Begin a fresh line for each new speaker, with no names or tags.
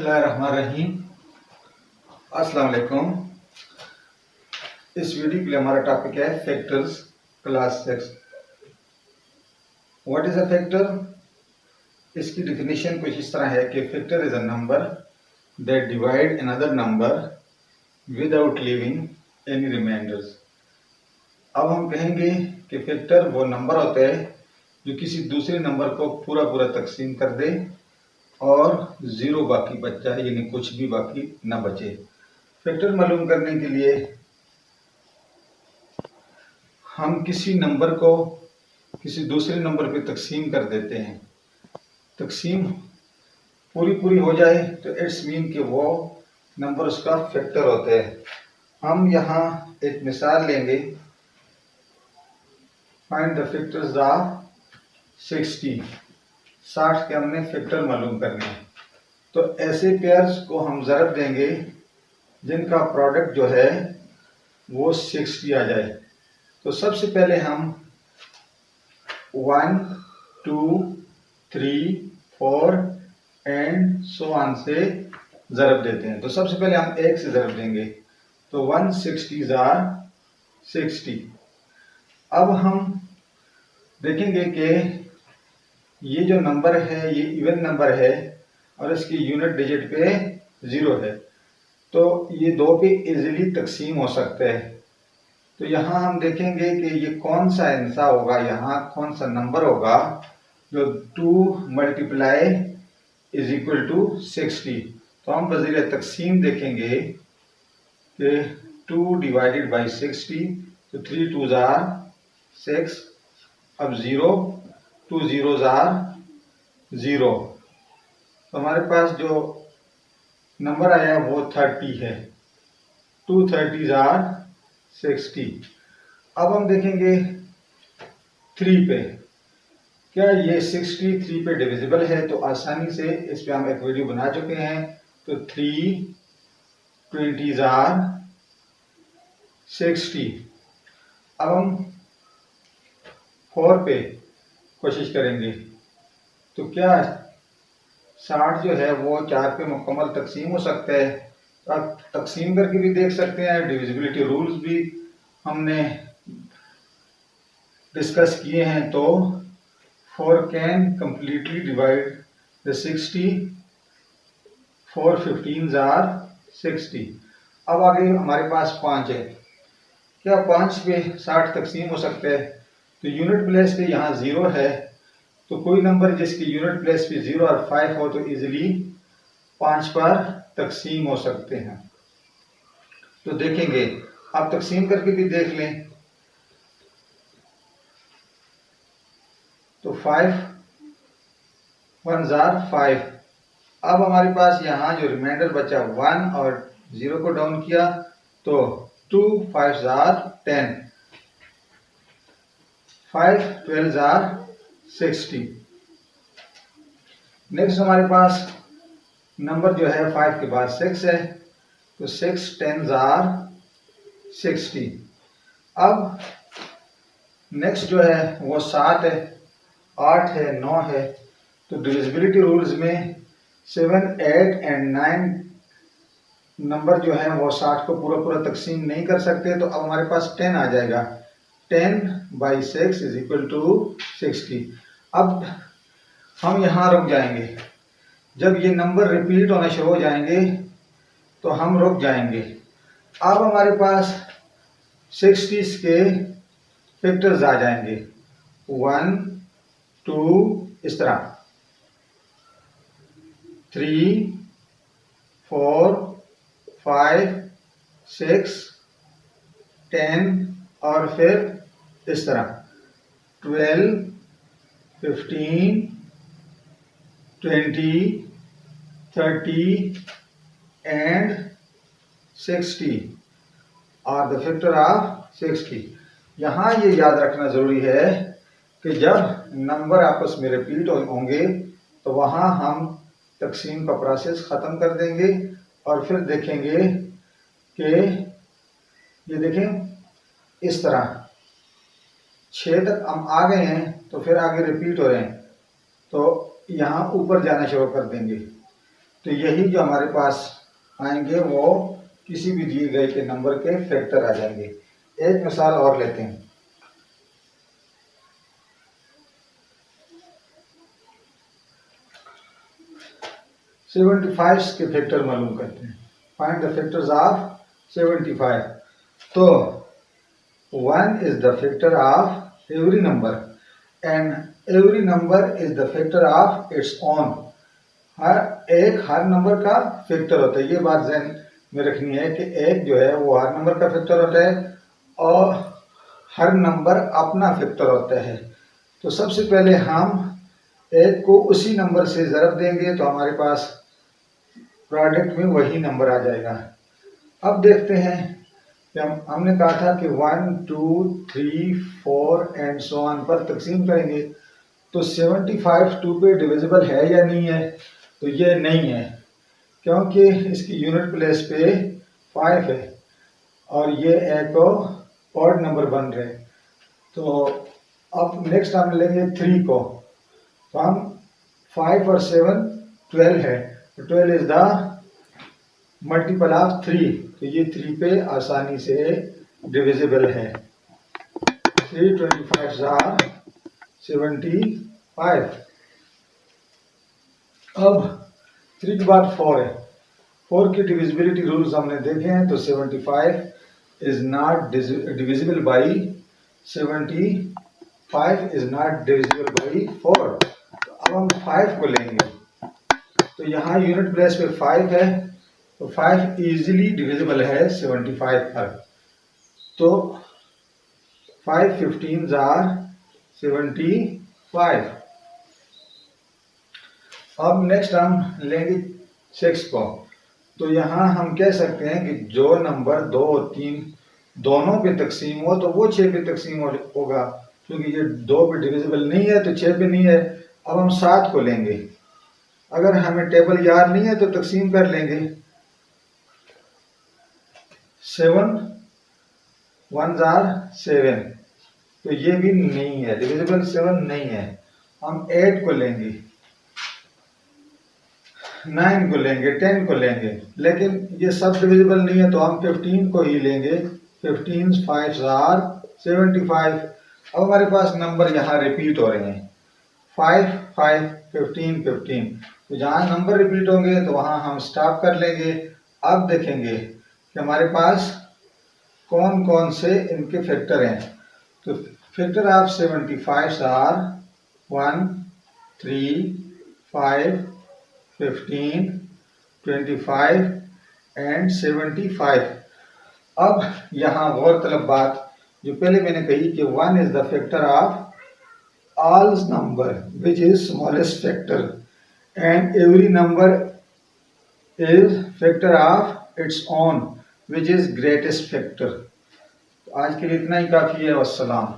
बिस्मिल्लाहिर्रहमानिर्रहीम। अस्सलाम वालेकुम। इस वीडियो के लिए हमारा टॉपिक है factors, class 6। What is a factor? इसकी डिफिनीशन कुछ इस तरह है कि factor is a number that divide another number without leaving any reminders. अब हम कहेंगे कि फैक्टर वो नंबर होता है जो किसी दूसरे नंबर को पूरा पूरा तकसीम कर दे और ज़ीरो बाकी बच जाए, यानी कुछ भी बाकी ना बचे। फैक्टर मालूम करने के लिए हम किसी नंबर को किसी दूसरे नंबर पे तकसीम कर देते हैं। तकसीम पूरी हो जाए तो इट्स मीन कि वो नंबर उसका फैक्टर होता है। हम यहाँ एक मिसाल लेंगे, फाइंड द फैक्टर्स ऑफ 60 के हमने फैक्टर मालूम करने हैं। तो ऐसे पेयर्स को हम ज़रब देंगे जिनका प्रोडक्ट जो है वो 60 आ जाए। तो सबसे पहले हम 1, 2, 3, 4 एंड सो ऑन से ज़रब देते हैं। तो सबसे पहले हम 1 से ज़रब देंगे, तो 160s आर 60। अब हम देखेंगे कि ये जो नंबर है ये इवन नंबर है और इसकी यूनिट डिजिट पे 0 है, तो ये दो पे इजीली तकसीम हो सकता है। तो यहाँ हम देखेंगे कि ये कौन सा हिस्सा होगा, यहाँ कौन सा नंबर होगा जो 2 मल्टीप्लाई इज इक्वल टू 60। तो हम बज़ीरे तकसीम देखेंगे कि 2 डिवाइडेड बाई 60, तो 3 2s आर 6। अब 0, 2 zeros आर 0। तो हमारे पास जो नंबर आया वो 30 है। 2 30s आर 60। अब हम देखेंगे 3 पे, क्या ये 63 पे डिविजिबल है? तो आसानी से इस पे हम एक वीडियो बना चुके हैं। तो 3 20s आर 60। अब हम 4 पे कोशिश करेंगे, तो क्या 60 जो है वो 4 पे मुकम्मल तकसीम हो सकता है? तो आप तकसीम करके भी देख सकते हैं, डिविजिबिलिटी रूल्स भी हमने डिस्कस किए हैं। तो 4 can completely divide the 60, 4 15s are 60। अब आगे हमारे पास 5 है, क्या 5 पे 60 तकसीम हो सकता है? तो यूनिट प्लेस पे यहाँ 0 है, तो कोई नंबर जिसकी यूनिट प्लेस पे 0 और 5 हो तो इजीली 5 पर तकसीम हो सकते हैं। तो देखेंगे, आप तकसीम करके भी देख लें। तो 5 1s आर 5। अब हमारे पास यहाँ जो रिमाइंडर बचा 1 और 0 को डाउन किया, तो 2 5s are 10, 5 12s are 60। Next हमारे पास नंबर जो है 5 के बाद 6 है, तो 6 10s आर 60। अब नेक्स्ट जो है वो 7 है, 8 है, 9 है। तो डिविजिबिलिटी रूल्स में 7 8 एंड 9 नंबर जो है वो 60 को पूरा तकसीम नहीं कर सकते। तो अब हमारे पास 10 आ जाएगा, 10 बाई 6 इज इक्वल टू 60। अब हम यहाँ रुक जाएंगे, जब ये नंबर रिपीट होना शुरू हो जाएंगे तो हम रुक जाएंगे। अब हमारे पास 60s के फैक्टर्स आ जाएंगे, 1 2 इस तरह, 3 4 5 6 10 और फिर इस तरह 12 15 20 30 एंड 60 और द फैक्टर ऑफ 60। यहाँ ये याद रखना ज़रूरी है कि जब नंबर आपस में रिपीट होंगे तो वहाँ हम तकसीम का प्रोसेस ख़त्म कर देंगे और फिर देखेंगे कि ये देखें इस तरह 6 तक हम आ गए हैं, तो फिर आगे रिपीट हो रहे हैं, तो यहाँ ऊपर जाना शुरू कर देंगे। तो यही जो हमारे पास आएंगे वो किसी भी दिए गए के नंबर के फैक्टर आ जाएंगे। एक मिसाल और लेते हैं। 75 के फैक्टर मालूम करते हैं। Find the factors of 75। तो 1 is the factor of every number and every number is the factor of its own। Her number का फैक्टर होता है। ये बात ध्यान में रखनी है कि एक जो है वो हर नंबर का फैक्टर होता है और हर नंबर अपना फैक्टर होता है। तो सबसे पहले हम एक को उसी नंबर से ज़रब देंगे तो हमारे पास प्रोडक्ट में वही नंबर आ जाएगा। अब देखते हैं कि हमने कहा था कि 1 2 3 4 एंड सो ऑन पर तकसीम करेंगे। तो 75 2 पे डिविजिबल है या नहीं है? तो ये नहीं है, क्योंकि इसकी यूनिट प्लेस पे 5 है और ये एक ऑड नंबर बन रहे। तो अब नेक्स्ट हम लेंगे 3 को। तो हम 5 और 7 12 है, तो 12 इज द मल्टीपल ऑफ 3। तो ये 3 पे आसानी से डिविजिबल है। 3 25 आर 75। अब 3 के बाद 4 है। 4 की डिविजिबिलिटी रूल्स हमने देखे हैं। तो 75 is not divisible by 75 is not divisible by 4। तो अब हम 5 को लेंगे। तो यहाँ यूनिट प्लेस पे 5 है, तो 5 इजीली डिविजिबल है 75 पर। तो 5 15s आर 75। अब नेक्स्ट हम लेंगे 6 को। तो यहाँ हम कह सकते हैं कि जो नंबर 2 और 3 दोनों पे तकसीम हो तो वो 6 पे तकसीम होगा, क्योंकि ये 2 पे डिविजिबल नहीं है तो 6 पे नहीं है। अब हम 7 को लेंगे। अगर हमें टेबल याद नहीं है तो तकसीम कर लेंगे। 7 1s आर 7, तो ये भी नहीं है डिविजिबल, 7 नहीं है। हम 8 को लेंगे, 9 को लेंगे, 10 को लेंगे, लेकिन ये सब डिविजिबल नहीं है तो हम 15 को ही लेंगे। 15 5s आर 75। अब हमारे पास नंबर यहाँ रिपीट हो रहे हैं 5 5 15 15। तो जहाँ नंबर रिपीट होंगे तो वहाँ हम स्टॉप कर लेंगे। अब देखेंगे कि हमारे पास कौन कौन से इनके फैक्टर हैं। तो फैक्टर ऑफ 75 आर 1 3 5 15 25 एंड 75। अब यहाँ गौरतलब बात जो पहले मैंने कही कि 1 is the factor of all number which is smallest factor and every number is factor of its own which is greatest factor। तो आज के लिए इतना ही काफ़ी है। वस्सलाम।